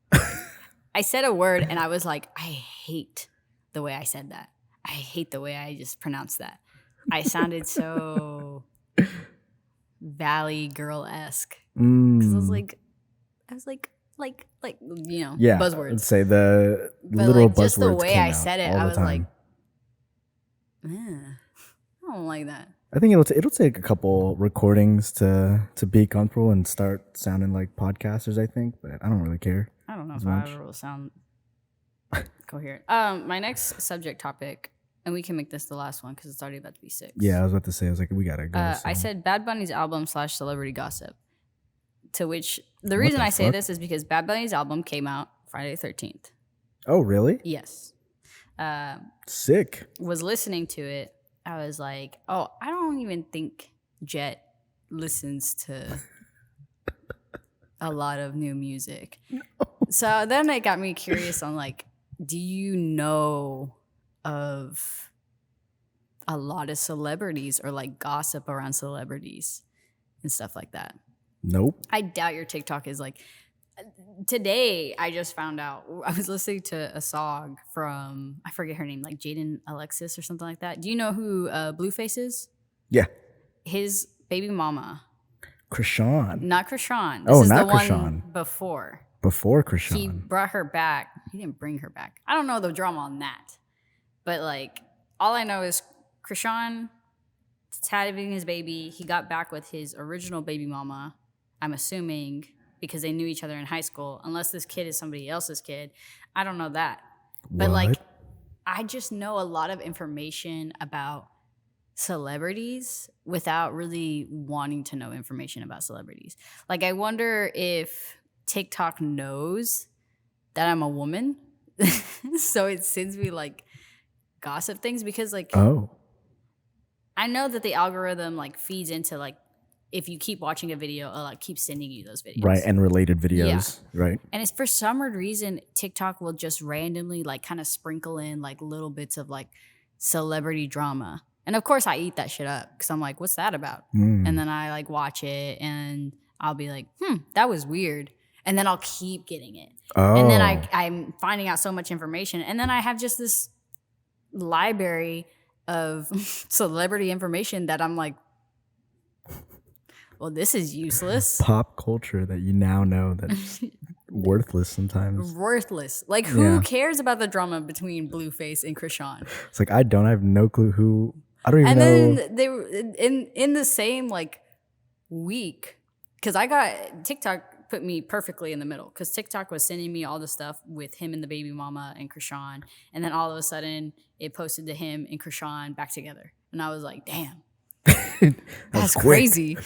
I said a word and I was like, I hate the way I said that. I hate the way I just pronounced that. I sounded so Valley Girl-esque. Because I was like, buzzwords. Let's say the but little like, buzzwords just the way came I out said it, all I the was time. like, I don't like that. I think it'll take a couple recordings to be comfortable and start sounding like podcasters, I think, but I don't really care. I don't know if I ever will sound coherent. My next subject topic, and we can make this the last one because it's already about to be 6. Yeah, I was about to say, I was like, we gotta go. I said Bad Bunny's album / celebrity gossip. To which the reason I say this is because Bad Bunny's album came out Friday the 13th. Oh, really? Yes. Sick. Was listening to it. I was like, oh, I don't even think Jet listens to a lot of new music. No. So then it got me curious on like, do you know of a lot of celebrities or like gossip around celebrities and stuff like that. Nope. I doubt your TikTok is like. Today, I just found out. I was listening to a song from, I forget her name, like Jaden Alexis or something like that. Do you know who Blueface is? Yeah. His baby mama. Krishan. Not Krishan. Oh, This is not the one Krishan. before. Before Krishan. He brought her back. He didn't bring her back. I don't know the drama on that. But like, all I know is Krishan having his baby. He got back with his original baby mama, I'm assuming, because they knew each other in high school. Unless this kid is somebody else's kid. I don't know that. But like, I just know a lot of information about celebrities without really wanting to know information about celebrities. Like, I wonder if TikTok knows that I'm a woman. So it sends me like gossip things because like I know that the algorithm like feeds into like if you keep watching a video, it'll like keep sending you those videos. Right, and related videos. Yeah. Right. And it's for some weird reason TikTok will just randomly like kind of sprinkle in like little bits of like celebrity drama. And of course I eat that shit up because I'm like, what's that about? And then I like watch it and I'll be like, that was weird. And then I'll keep getting it. And then I'm finding out so much information. And then I have just this library of celebrity information that I'm like, well, this is useless. Pop culture that you now know that's worthless sometimes. Worthless. Like, who cares about the drama between Blueface and Krishan? It's like, I have no clue who. I don't even know. And then they were in the same, like, week, because I got TikTok put me perfectly in the middle, because TikTok was sending me all the stuff with him and the baby mama and Krishan, and then all of a sudden, it posted to him and Krishan back together. And I was like, damn. That's crazy.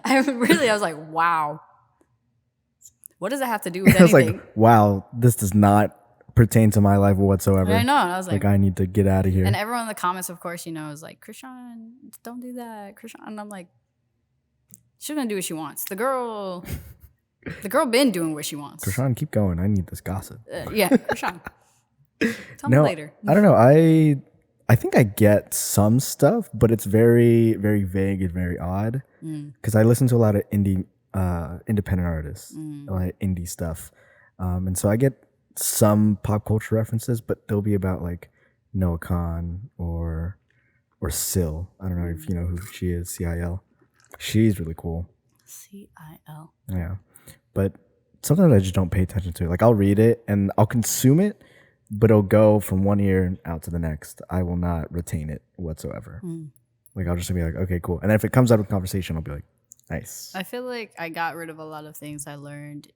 I was like, wow. What does that have to do with anything? I was like, wow, this does not pertain to my life whatsoever. I know. And I was like, I need to get out of here. And everyone in the comments, of course, is like, Krishan, don't do that. Krishan. And I'm like, she's going to do what she wants. The girl been doing what she wants. Krishan, keep going. I need this gossip. Yeah, Krishan. Tell me later. I don't know. I think I get some stuff, but it's very, very vague and very odd. Because I listen to a lot of independent artists, a lot of indie stuff. And so I get some pop culture references, but they'll be about like Noah Khan or Sil. I don't know if you know who she is, CIL. She's really cool. CIL. Yeah. But sometimes I just don't pay attention to it. Like, I'll read it and I'll consume it, but it'll go from one ear out to the next. I will not retain it whatsoever. Like, I'll just be like, okay, cool. And then if it comes out of conversation, I'll be like, nice. I feel like I got rid of a lot of things I learned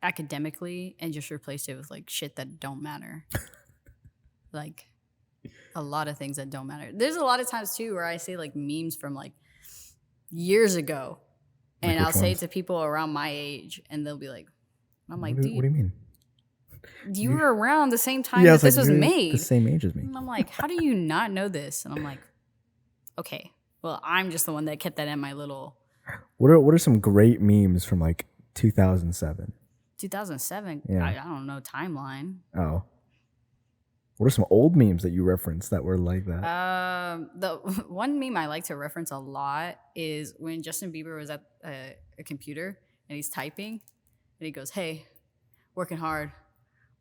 academically and just replaced it with like shit that don't matter. Like a lot of things that don't matter. There's a lot of times too where I say like memes from like years ago, and like I'll say it to people around my age, and they'll be like, I'm like, dude, what do you mean? You were around the same time that this was made. The same age as me. And I'm like, how do you not know this? And I'm like, okay, well, I'm just the one that kept that in my little. What are some great memes from like 2007? 2007? Yeah. I don't know, timeline. Oh. What are some old memes that you referenced that were like that? The one meme I like to reference a lot is when Justin Bieber was at a computer and he's typing and he goes, hey, working hard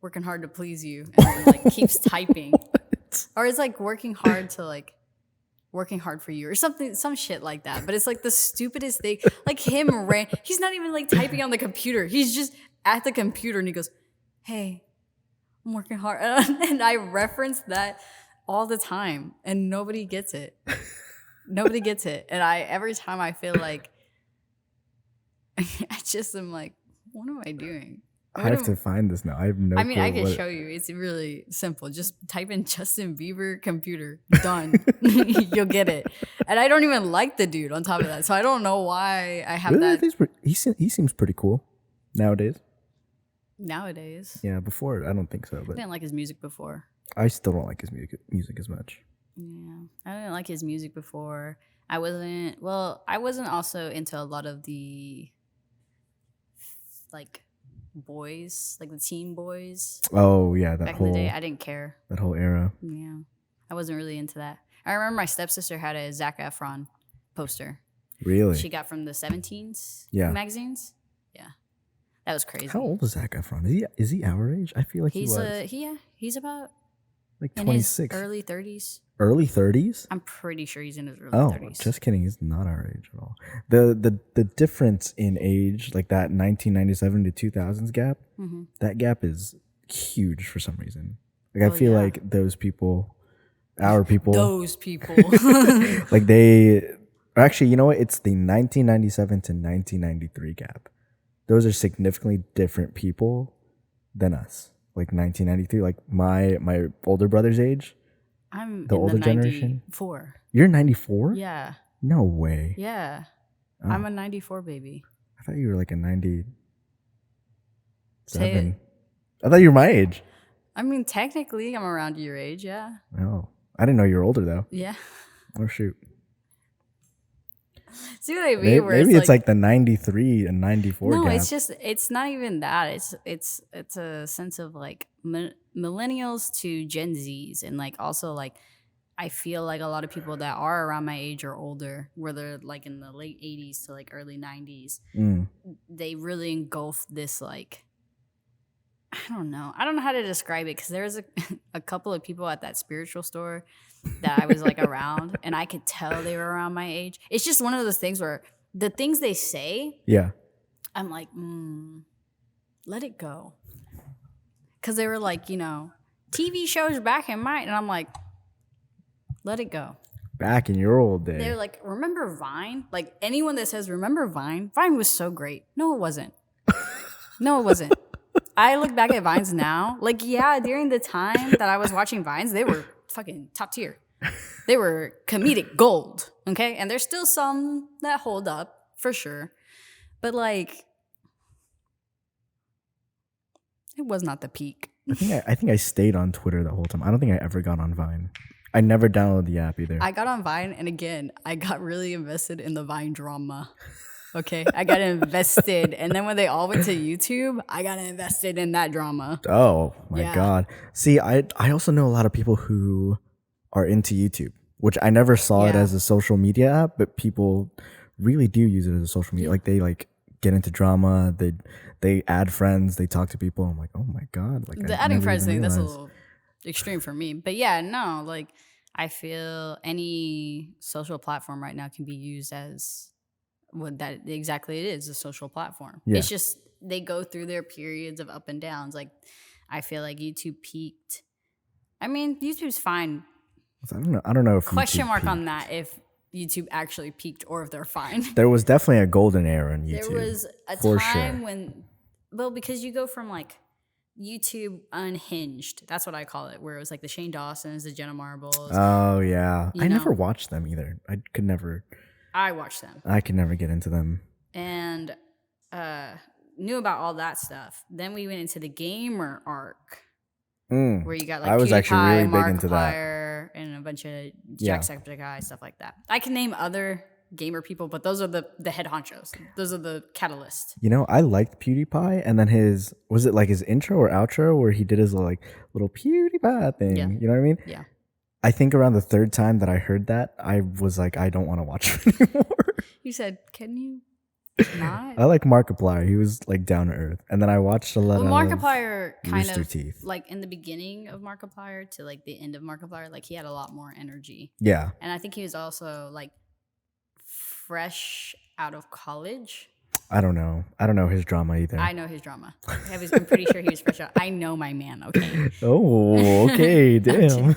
to please you, and then like keeps typing. Or it's like working hard for you or something, some shit like that. But it's like the stupidest thing. Like him he's not even like typing on the computer. He's just at the computer and he goes, hey, I'm working hard. And I reference that all the time and nobody gets it. Nobody gets it. And every time I feel like I just am like, what am I doing? I have to find this now. I have no clue. I can show you. It's really simple. Just type in Justin Bieber computer. Done. You'll get it. And I don't even like the dude on top of that. So I don't know why I have that. He seems pretty cool nowadays. Nowadays? Yeah, before I don't think so. But I didn't like his music before. I still don't like his music as much. Yeah. I didn't like his music before. I wasn't also into a lot of the like boys, like the teen boys. Oh yeah, back in the day, I didn't care. That whole era. Yeah, I wasn't really into that. I remember my stepsister had a Zac Efron poster. Really? She got from the 17s Yeah. magazines. Yeah, that was crazy. How old is Zac Efron? Is he our age? I feel like he was. He's about Like in his 26. early 30s. Early 30s? I'm pretty sure he's in his early 30s. Just kidding. He's not our age at all. The difference in age, like that 1997 to 2000s gap, that gap is huge for some reason. Like I feel like those people, our people, like actually, you know what? It's the 1997 to 1993 gap. Those are significantly different people than us. Like 1993, like my older brother's age. I'm the in older the generation. 94. You're 94? Yeah. No way. Yeah. Oh. I'm a 94 baby. I thought you were like a 97. I thought you were my age. I mean, technically, I'm around your age, yeah. Oh. I didn't know you were older, though. Yeah. Oh, shoot. See what I mean? Maybe it's like the 93 and 94 No, gap. it's not even that. It's a sense of like millennials to Gen Zs. And like also like, I feel like a lot of people that are around my age or older, where they're like in the late 80s to like early 90s, they really engulf this like, I don't know how to describe it, because there was a couple of people at that spiritual store that I was like around, and I could tell they were around my age. It's just one of those things where the things they say, I'm like, let it go. Because they were like, TV shows back in my, and I'm like, let it go. Back in your old day. They're like, remember Vine? Like anyone that says, remember Vine? Vine was so great. No, it wasn't. No, it wasn't. I look back at Vines now. Like, yeah, during the time that I was watching Vines, they were fucking top tier. They were comedic gold, okay? And there's still some that hold up, for sure. But, like, it was not the peak. I think I stayed on Twitter the whole time. I don't think I ever got on Vine. I never downloaded the app either. I got on Vine, and again, I got really invested in the Vine drama. Okay, I got invested. And then when they all went to YouTube, I got invested in that drama. Oh, my God. See, I also know a lot of people who are into YouTube, which I never saw it as a social media app, but people really do use it as a social media. Like, they, like, get into drama. They add friends. They talk to people. I'm like, oh, my God. Like, the adding friends thing, that's a little extreme for me. But, yeah, no, like, I feel any social platform right now can be used as what that exactly it is, a social platform. It's just they go through their periods of up and downs. Like, I feel like YouTube peaked. I mean, YouTube's fine. I don't know if question YouTube mark peaked. on that, if YouTube actually peaked or if they're fine. There was definitely a golden era in YouTube. There was a time when, well, because you go from like YouTube unhinged, that's what I call it, where it was like the Shane Dawsons, the Jenna Marbles. Oh yeah, I never watched them either. I watched them. I could never get into them. And knew about all that stuff. Then we went into the gamer arc, where you got like I was actually really big into that, and a bunch of Jacksepticeye, stuff like that. I can name other gamer people, but those are the head honchos. Those are the catalysts. I liked PewDiePie, and then his intro or outro where he did his little PewDiePie thing. Yeah. You know what I mean? Yeah. I think around the third time that I heard that, I was like, I don't want to watch it anymore. You said, can you not? I like Markiplier. He was like down to earth. And then I watched a lot of Markiplier kind Rooster of Teeth. Like in the beginning of Markiplier to like the end of Markiplier, like he had a lot more energy. Yeah. And I think he was also like fresh out of college. I don't know his drama either. I know his drama. I'm pretty sure he was fresh out. I know my man, okay? Oh, okay. Damn.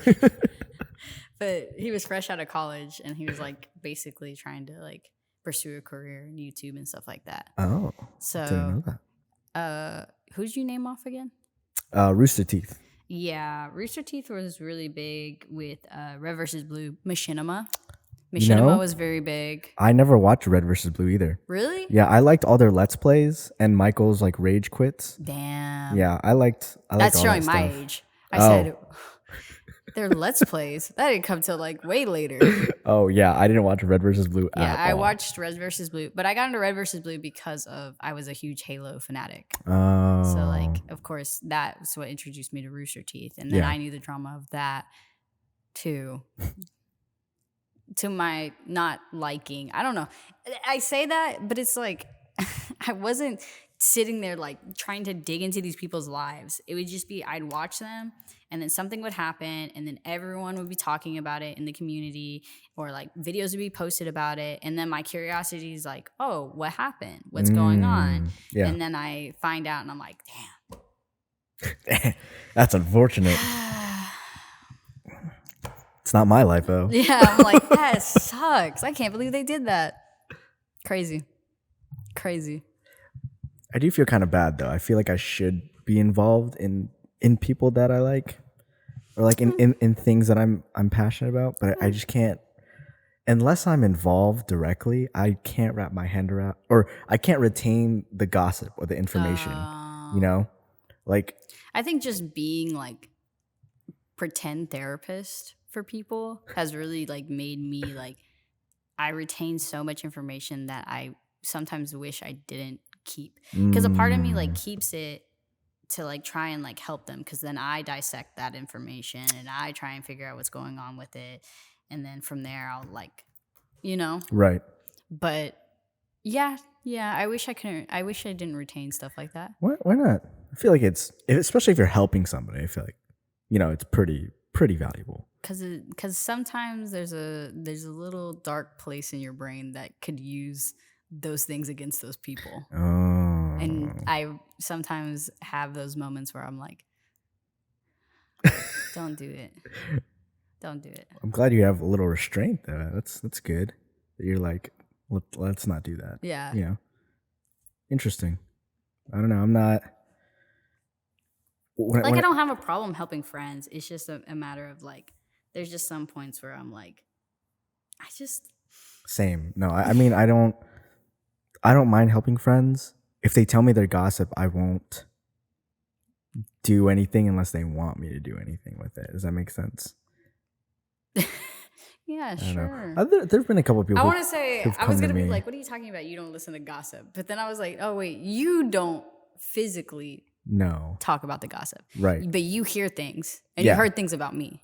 But he was fresh out of college, and he was like basically trying to like pursue a career in YouTube and stuff like that. Oh, so didn't know that. Who'd you name off again? Rooster Teeth. Yeah, Rooster Teeth was really big with Red vs. Blue. Machinima. Machinima was very big. I never watched Red vs. Blue either. Really? Yeah, I liked all their Let's Plays and Michael's like rage quits. Damn. Yeah, I liked That's all showing that my stuff. age. I said their Let's Plays. That didn't come till like way later. Oh yeah, I didn't watch Red vs. Blue at all. I watched Red vs. Blue, but I got into Red vs. Blue because I was a huge Halo fanatic. Oh. So like, of course, that's what introduced me to Rooster Teeth, and then I knew the drama of that. to my not liking. I don't know. I say that, but it's like I wasn't sitting there like trying to dig into these people's lives. It would just be I'd watch them and then something would happen and then everyone would be talking about it in the community or like videos would be posted about it. And then my curiosity is like, oh, what happened? What's going on? Yeah. And then I find out and I'm like, damn. That's unfortunate. It's not my life though. Yeah, I'm like, that sucks. I can't believe they did that. Crazy. I do feel kind of bad though. I feel like I should be involved in people that I like, or like in things that I'm passionate about, but I just can't. Unless I'm involved directly, I can't wrap my hand around, or I can't retain the gossip or the information. You know, like I think just being like pretend therapist for people has really like made me like I retain so much information that I sometimes wish I didn't keep, because a part of me like keeps it to like try and like help them, because then I dissect that information and I try and figure out what's going on with it, and then from there I'll like, you know, right. But yeah, I wish I didn't retain stuff like that. Why not? I feel like it's, especially if you're helping somebody, I feel like, you know, it's pretty valuable. Because sometimes there's a little dark place in your brain that could use those things against those people. Oh. And I sometimes have those moments where I'm like, don't do it. Don't do it. I'm glad you have a little restraint though. That's good. That you're like, let's not do that. Yeah. You know? Interesting. I don't know. I'm not. I don't have a problem helping friends. It's just a matter of like, there's just some points where I'm like, Same. No, I mean, I don't mind helping friends. If they tell me their gossip, I won't do anything unless they want me to do anything with it. Does that make sense? Yeah, sure. There've been a couple of people. I want to say, I was going to be like, what are you talking about? You don't listen to gossip. But then I was like, oh, wait, you don't physically talk about the gossip. Right. But you hear things and you heard things about me.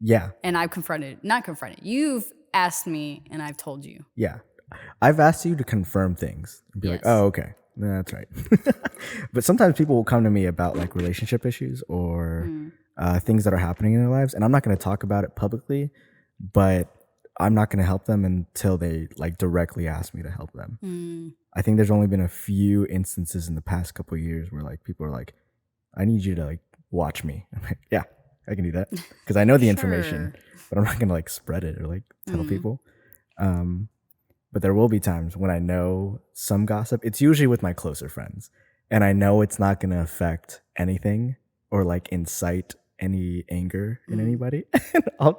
Yeah. And I've not confronted. You've asked me and I've told you. Yeah. I've asked you to confirm things and be like, oh, okay. That's right. But sometimes people will come to me about like relationship issues or things that are happening in their lives. And I'm not going to talk about it publicly, but I'm not going to help them until they like directly ask me to help them. I think there's only been a few instances in the past couple of years where like people are like, I need you to like watch me. I'm like, yeah, I can do that because I know the information, but I'm not going to like spread it or like tell people. But there will be times when I know some gossip. It's usually with my closer friends, and I know it's not going to affect anything or like incite any anger in anybody. I'll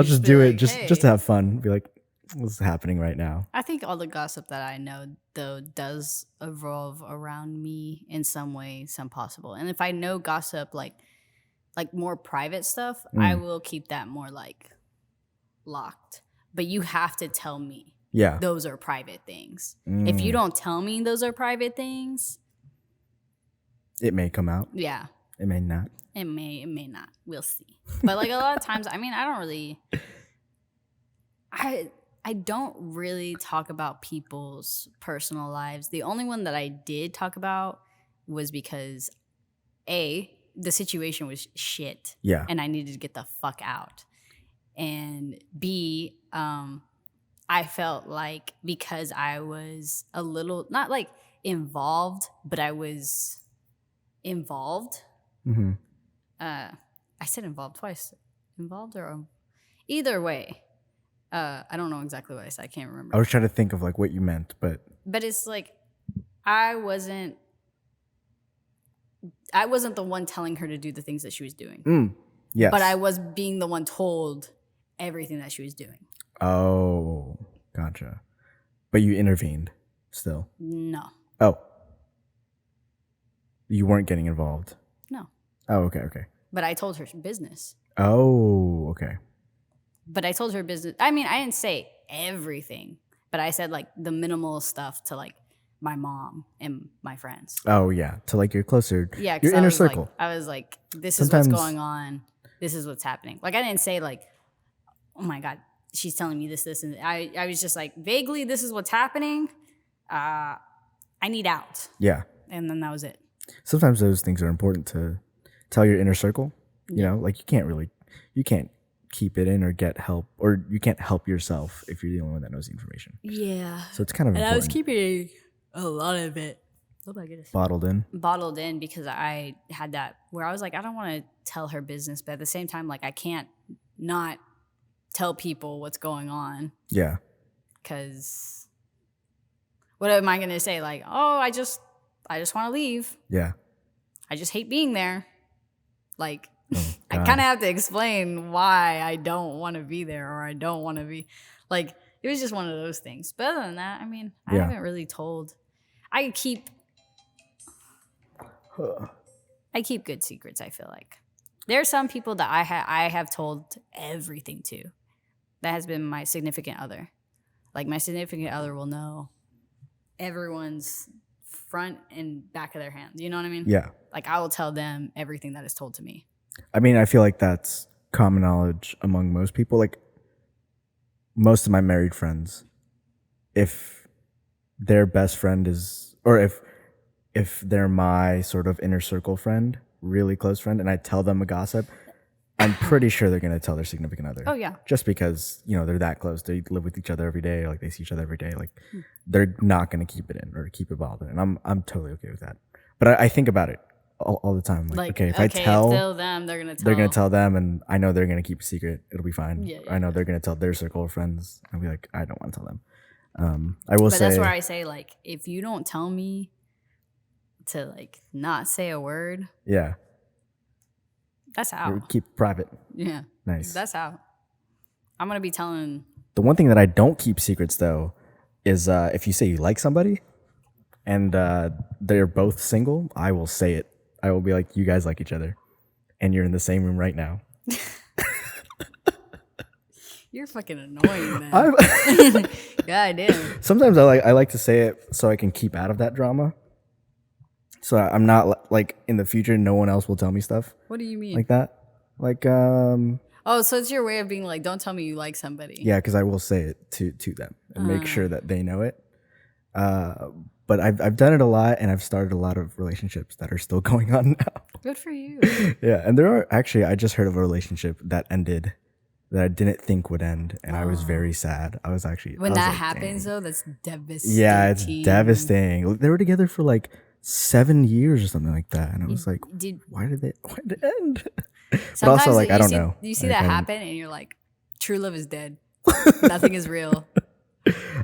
just do it just to have fun. Be like, what's happening right now? I think all the gossip that I know though does evolve around me in some way, some possible. And if I know gossip like more private stuff, I will keep that more like locked. But you have to tell me. Yeah. Those are private things. If you don't tell me those are private things, it may come out. Yeah. It may not. It may not. We'll see. But like a lot of times, I mean, I don't really talk about people's personal lives. The only one that I did talk about was because A, the situation was shit. Yeah. And I needed to get the fuck out. And B, I felt like because I was a little, not like involved, but I was involved. Mm-hmm. I said involved twice. Involved or either way. I don't know exactly what I said. I can't remember. I was trying to think of like what you meant, but it's like I wasn't the one telling her to do the things that she was doing. Yes. But I was being the one told everything that she was doing. Oh, gotcha. But you intervened still? No. Oh. You weren't getting involved? No. Oh, okay. But I told her business. Oh, okay. But I told her business. I mean, I didn't say everything, but I said like the minimal stuff to like my mom and my friends. Oh, yeah. To like your closer, yeah, your inner circle. I was like, this is what's going on. this is what's happening. Like I didn't say like, oh my God, she's telling me this, and I was just like vaguely, this is what's happening. I need out. Yeah. And then that was it. Sometimes those things are important to tell your inner circle. You know, like you can't keep it in or get help, or you can't help yourself if you're the only one that knows the information. Yeah. So it's kind of important. I was keeping a lot of it. Oh my goodness. Bottled in because I had that where I was like, I don't want to tell her business, but at the same time, like I can't not tell people what's going on. Yeah. Because what am I going to say? Like, oh, I just want to leave. Yeah. I just hate being there. Like, I kind of have to explain why I don't want to be there, or I don't want to be. Like, it was just one of those things. But other than that, I mean, I haven't really told. I keep good secrets, I feel like. There are some people that I have told everything to. That has been my significant other. Like, my significant other will know everyone's front and back of their hand. You know what I mean? Yeah. Like, I will tell them everything that is told to me. I mean, I feel like that's common knowledge among most people. Like, most of my married friends, if their best friend is, or if they're my sort of inner circle friend, really close friend, and I tell them a gossip, I'm pretty sure they're going to tell their significant other. Oh, yeah. Just because, you know, they're that close. They live with each other every day. Like, they see each other every day. Like, they're not going to keep it in or keep it bottled in. I'm totally okay with that. But I think about it all the time. Like, okay, if I tell them, they're going to tell them, and I know they're going to keep a secret. It'll be fine. Yeah, I know they're going to tell their circle of friends. I'll be like, I don't want to tell them. I will say. But that's where I say, like, if you don't tell me to, like, not say a word. Yeah. That's out. Keep it private. Yeah. Nice. That's out. I'm going to be telling. The one thing that I don't keep secrets, though, is if you say you like somebody and they're both single, I will say it. I will be like, you guys like each other. And you're in the same room right now. You're fucking annoying, man. God damn. Sometimes I like to say it so I can keep out of that drama. So I'm not like in the future, no one else will tell me stuff. What do you mean? Like that? Like oh, so it's your way of being like, don't tell me you like somebody. Yeah, because I will say it to them and make sure that they know it. But I've done it a lot, and I've started a lot of relationships that are still going on now. Good for you. Yeah, and there are actually, I just heard of a relationship that ended that I didn't think would end, and I was very sad. I was actually when that happens though, that's devastating. Yeah, it's devastating. They were together for like 7 years or something like that, and I was like, why did it end? But also, like, I don't know. You see that happen, and you're like, true love is dead. Nothing is real.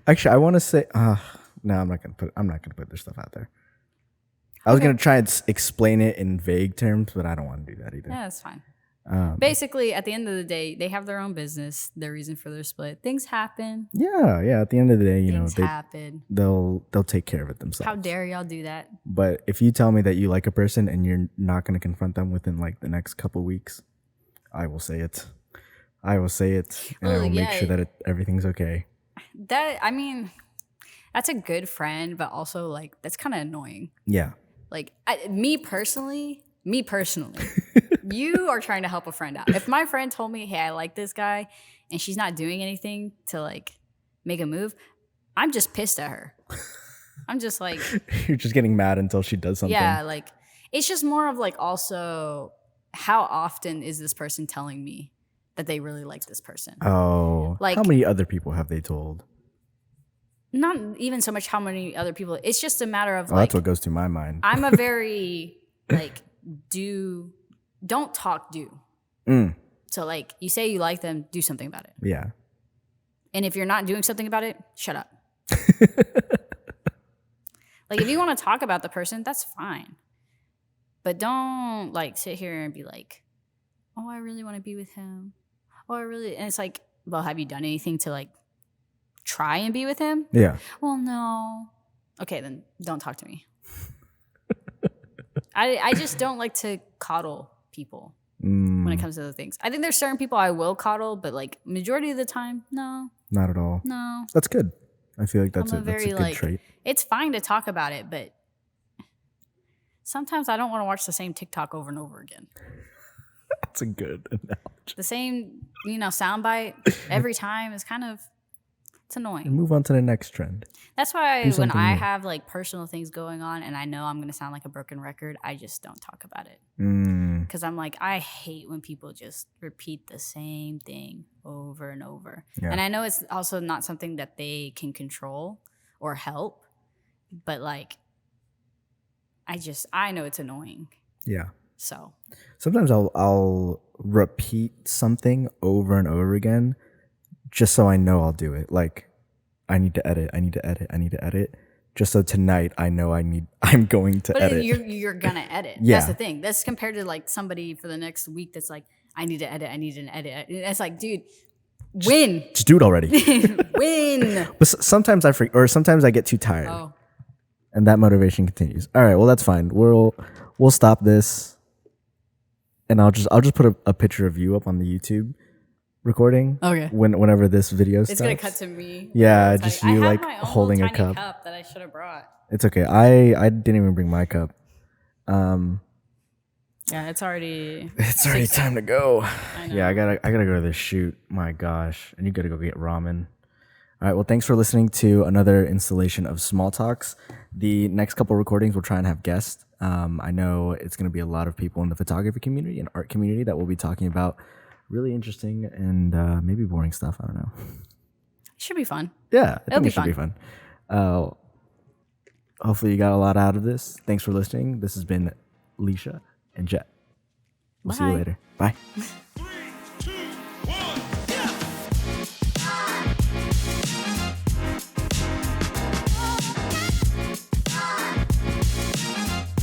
Actually, I want to say, no, I'm not gonna put their stuff out there. I was gonna try and explain it in vague terms, but I don't want to do that either. Yeah, that's fine. Basically, at the end of the day, they have their own business, their reason for their split. Things happen. Yeah. At the end of the day, things happen. They'll take care of it themselves. How dare y'all do that? But if you tell me that you like a person and you're not going to confront them within like the next couple weeks, I will say it. And I will make sure that everything's okay. That's a good friend, but also like that's kind of annoying. Yeah. Like me personally. You are trying to help a friend out. If my friend told me, hey, I like this guy, and she's not doing anything to like make a move, I'm just pissed at her. I'm just like, you're just getting mad until she does something. Yeah, like it's just more of like also how often is this person telling me that they really like this person? Oh, like how many other people have they told? Not even so much how many other people. It's just a matter of that's what goes through my mind. I'm a very like don't talk, do. So like you say you like them, do something about it. Yeah. And if you're not doing something about it, shut up. Like if you want to talk about the person, that's fine. But don't like sit here and be like, oh, I really want to be with him. Oh, and it's like, well, have you done anything to like try and be with him? Yeah. Well, no. Okay, then don't talk to me. I just don't like to coddle people when it comes to those things. I think there's certain people I will coddle, but like majority of the time, no. Not at all. No. That's good. I feel like that's a good trait. It's fine to talk about it, but sometimes I don't want to watch the same TikTok over and over again. That's a good analogy. The same, soundbite every time is kind of, it's annoying. And move on to the next trend. That's why Do when something I new. have like personal things going on and I know I'm going to sound like a broken record, I just don't talk about it. Because I'm like, I hate when people just repeat the same thing over and over. Yeah. And I know it's also not something that they can control or help, but like, I know it's annoying. Yeah. So Sometimes I'll repeat something over and over again just so I know I'll do it. Like, I need to edit. Just so tonight I know I'm going to but edit. You're gonna edit. Yeah. That's the thing. That's compared to like somebody for the next week that's like, I need to edit. I need an edit. It's like, dude, win. Just do it already. Win. But sometimes I forget, or sometimes I get too tired. Oh. And that motivation continues. All right, well that's fine. We'll stop this. And I'll just put a picture of you up on the YouTube recording. Okay. Whenever this video stops. It's gonna cut to me. Yeah, just you I like have my own holding a tiny cup. that I should have brought. It's okay. I didn't even bring my cup. Yeah, it's already time to go. I know. Yeah, I gotta go to this shoot. My gosh, and you gotta go get ramen. All right. Well, thanks for listening to another installation of Small Talks. The next couple recordings, we'll try and have guests. I know it's going to be a lot of people in the photography community and art community that will be talking about really interesting and maybe boring stuff. I don't know. Should be fun. Yeah, I think be it should be fun. Hopefully you got a lot out of this. Thanks for listening. This has been Leisha and Jet. We'll see you Bye. later. Bye.